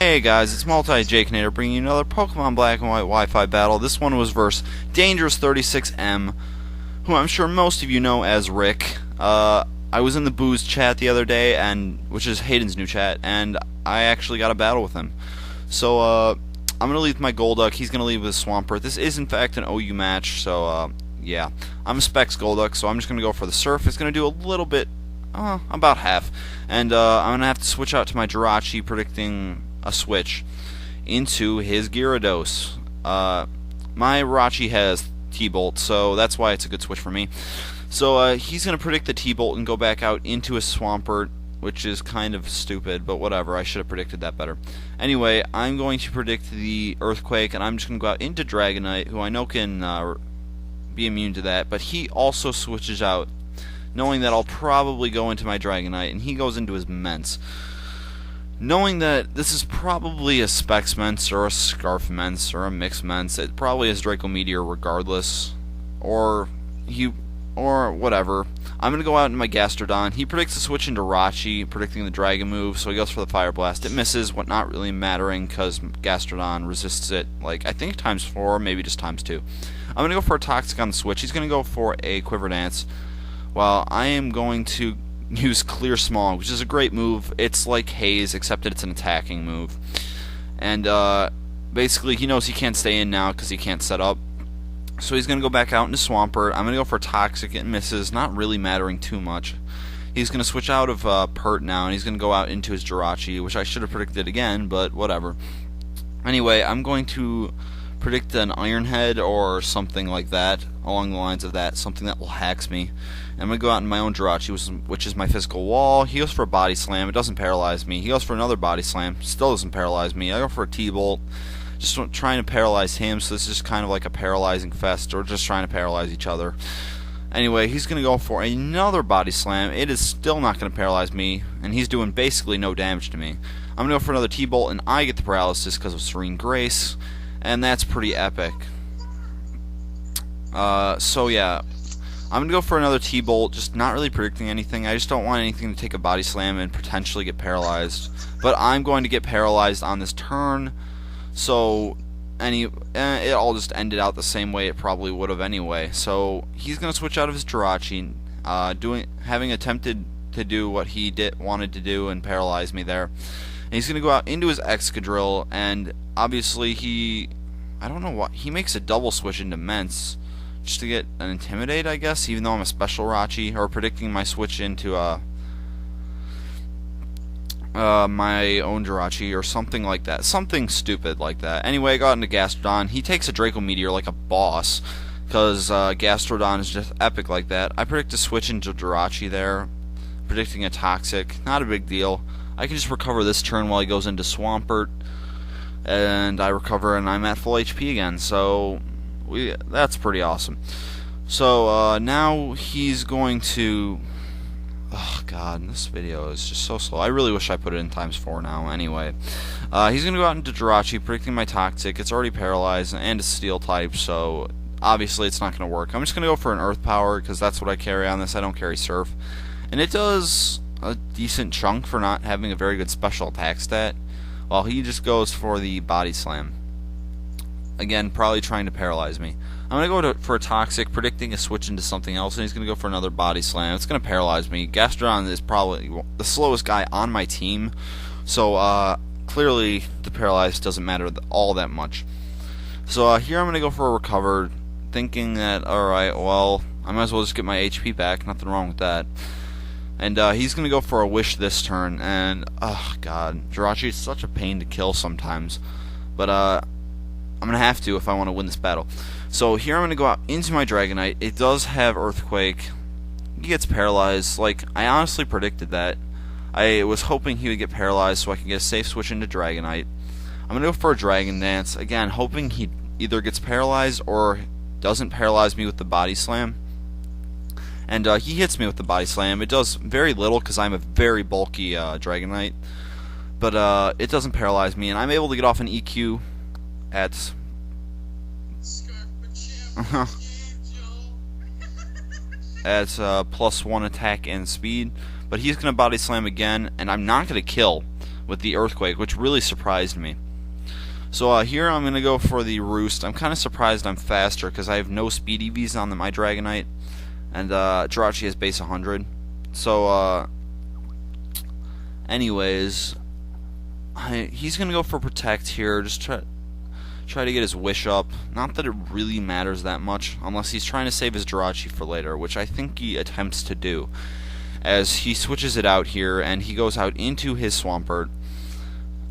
Hey guys, it's MultiJakenator bringing you another Pokemon Black and White Wi-Fi battle. This one was versus DANGEROUS36M, who I'm sure most of you know as Rick. I was in the Booze chat the other day, which is Hayden's new chat, and I actually got a battle with him. So I'm going to leave with my Golduck, he's going to leave with Swampert. This is in fact an OU match, so yeah. I'm a Specs Golduck, so I'm just going to go for the Surf. It's going to do a little bit, about half. And I'm going to have to switch out to my Jirachi, predicting a switch into his Gyarados. My Jirachi has T-Bolt, so that's why it's a good switch for me. So he's going to predict the T-Bolt and go back out into a Swampert, which is kind of stupid, but whatever, I should have predicted that better. Anyway, I'm going to predict the Earthquake, and I'm just going to go out into Dragonite, who I know can be immune to that, but he also switches out, knowing that I'll probably go into my Dragonite, and he goes into his Mence. Knowing that this is probably a Specs Mence, or a Scarf Mence, or a Mixed Mence, it probably is Draco Meteor regardless, or whatever. I'm going to go out in my Gastrodon. He predicts a switch into Rachi, predicting the Dragon move, so he goes for the Fire Blast. It misses, what not really mattering, because Gastrodon resists it, like, I think ×4, maybe just ×2. I'm going to go for a Toxic on the switch. He's going to go for a Quiver Dance, while I am going to use Clear Smog, which is a great move. It's like Haze, except that it's an attacking move. And basically, he knows he can't stay in now because he can't set up. So he's going to go back out into Swampert. I'm going to go for Toxic. It misses, not really mattering too much. He's going to switch out of Pert now, and he's going to go out into his Jirachi, which I should have predicted again, but whatever. Anyway, I'm going to predict an Iron Head or something like that, along the lines of that, something that will Hax me. And I'm going to go out in my own Jirachi, which is my Physical Wall. He goes for a Body Slam, it doesn't paralyze me. He goes for another Body Slam, still doesn't paralyze me. I go for a T-Bolt, just trying to paralyze him, so this is kind of like a paralyzing fest, or just trying to paralyze each other. Anyway, he's going to go for another Body Slam. It is still not going to paralyze me, and he's doing basically no damage to me. I'm going to go for another T-Bolt, and I get the paralysis because of Serene Grace, and that's pretty epic. So yeah, I'm going to go for another T-Bolt, just not really predicting anything. I just don't want anything to take a Body Slam and potentially get paralyzed. But I'm going to get paralyzed on this turn, so it all just ended out the same way it probably would have anyway. So he's going to switch out of his Jirachi, having attempted to do what he wanted to do and paralyze me there. And he's going to go out into his Excadrill, and obviously I don't know what, he makes a double switch into Mence, just to get an Intimidate, I guess, even though I'm a Special Rachi, or predicting my switch into my own Jirachi, or something like that. Something stupid like that. Anyway, I got into Gastrodon. He takes a Draco Meteor like a boss, because Gastrodon is just epic like that. I predict a switch into Jirachi there, predicting a Toxic. Not a big deal. I can just recover this turn while he goes into Swampert, and I recover, and I'm at full HP again, so that's pretty awesome. So now he's going to, oh god, this video is just so slow. I really wish I put it in ×4 now. Anyway, he's going to go out into Jirachi, predicting my Toxic. It's already paralyzed, and a Steel type, so obviously it's not going to work. I'm just going to go for an Earth Power, because that's what I carry on this. I don't carry Surf, and it does a decent chunk for not having a very good special attack stat, while he just goes for the Body Slam. Again, probably trying to paralyze me. I'm going to go for a Toxic, predicting a switch into something else, and he's going to go for another Body Slam. It's going to paralyze me. Gastrodon is probably the slowest guy on my team, so clearly the paralyze doesn't matter all that much. So here I'm going to go for a Recover, thinking that, alright, well, I might as well just get my HP back, nothing wrong with that. And he's going to go for a Wish this turn, and, oh god, Jirachi is such a pain to kill sometimes. But I'm going to have to if I want to win this battle. So here I'm going to go out into my Dragonite. It does have Earthquake. He gets paralyzed. Like, I honestly predicted that. I was hoping he would get paralyzed so I could get a safe switch into Dragonite. I'm going to go for a Dragon Dance. Again, hoping he either gets paralyzed or doesn't paralyze me with the Body Slam. And he hits me with the Body Slam. It does very little because I'm a very bulky Dragonite. But it doesn't paralyze me, and I'm able to get off an EQ at +1 attack and speed. But he's going to Body Slam again, and I'm not going to kill. with the Earthquake, which really surprised me. So here I'm going to go for the Roost. I'm kind of surprised I'm faster because I have no speed EVs on my Dragonite, and Jirachi has base 100. So anyways, he's going to go for Protect here, just try to get his Wish up. Not that it really matters that much, unless he's trying to save his Jirachi for later, which I think he attempts to do, as he switches it out here, and he goes out into his Swampert.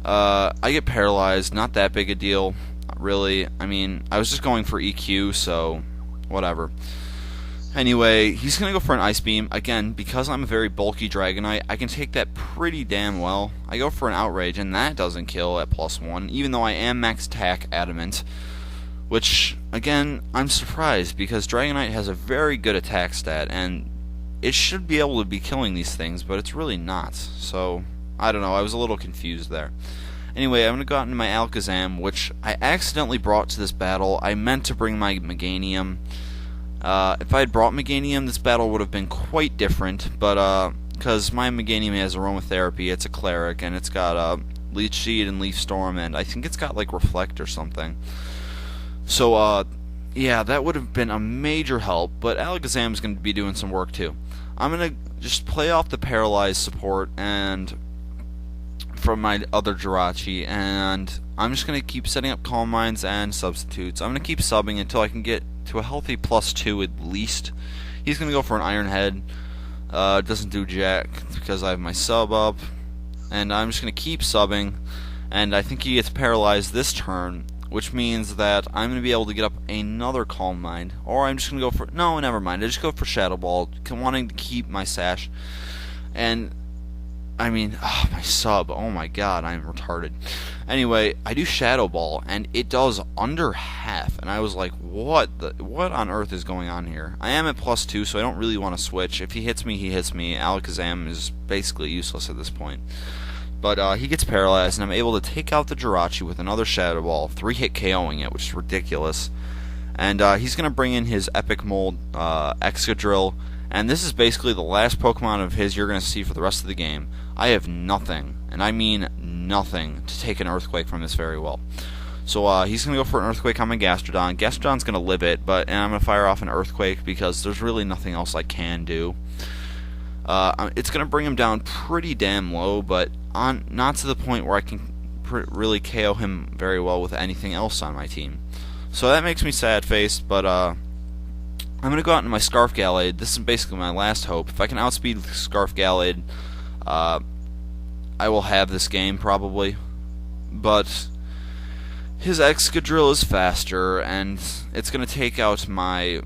I get paralyzed, not that big a deal, really. I mean, I was just going for EQ, so whatever. Anyway, he's going to go for an Ice Beam. Again, because I'm a very bulky Dragonite, I can take that pretty damn well. I go for an Outrage, and that doesn't kill at +1, even though I am max attack Adamant. Which, again, I'm surprised, because Dragonite has a very good attack stat, and it should be able to be killing these things, but it's really not. So, I don't know, I was a little confused there. Anyway, I'm going to go out into my Alakazam, which I accidentally brought to this battle. I meant to bring my Meganium. If I had brought Meganium, this battle would have been quite different, but because my Meganium has Aromatherapy, it's a Cleric, and it's got Leech Seed and Leaf Storm, and I think it's got like Reflect or something. So yeah, that would have been a major help, but Alakazam's going to be doing some work too. I'm going to just play off the Paralyzed support and from my other Jirachi, and I'm just going to keep setting up Calm Minds and Substitutes. I'm going to keep subbing until I can get to a healthy +2 at least. He's going to go for an Iron Head. Doesn't do jack because I have my sub up, and I'm just going to keep subbing, and I think he gets paralyzed this turn, which means that I'm going to be able to get up another Calm Mind, or I'm just going to go for, no, never mind, I just go for Shadow Ball, wanting to keep my Sash, and I mean, my sub, oh my god, I'm retarded. Anyway, I do Shadow Ball, and it does under half, and I was like, what on earth is going on here? I am at +2, so I don't really want to switch. If he hits me, he hits me. Alakazam is basically useless at this point. But he gets paralyzed, and I'm able to take out the Jirachi with another Shadow Ball, 3-hit KOing it, which is ridiculous. And he's going to bring in his Epic Mold Excadrill, and this is basically the last Pokemon of his you're going to see for the rest of the game. I have nothing, and I mean nothing, to take an Earthquake from this very well. So he's going to go for an Earthquake on my Gastrodon. Gastrodon's going to live it, and I'm going to fire off an Earthquake because there's really nothing else I can do. It's going to bring him down pretty damn low, but not to the point where I can really KO him very well with anything else on my team. So that makes me sad-faced, but I'm going to go out into my Scarf Gallade. This is basically my last hope. If I can outspeed Scarf Gallade, I will have this game probably, but his Excadrill is faster, and it's going to take out my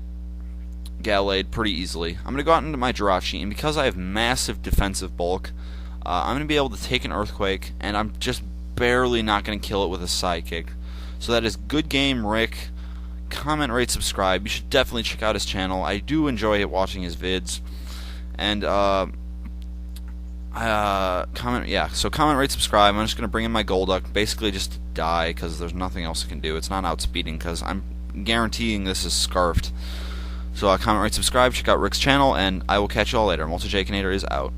Gallade pretty easily. I'm going to go out into my Jirachi, and because I have massive defensive bulk, I'm going to be able to take an Earthquake, and I'm just barely not going to kill it with a Psychic. So that is good game, Rick. Comment, rate, subscribe. You should definitely check out his channel. I do enjoy watching his vids. And comment, yeah, so comment, rate, subscribe. I'm just going to bring in my Golduck, basically just to die, because there's nothing else I can do. It's not outspeeding, because I'm guaranteeing this is Scarfed. So comment, rate, subscribe, check out Rick's channel, and I will catch you all later. MultiJakenator is out.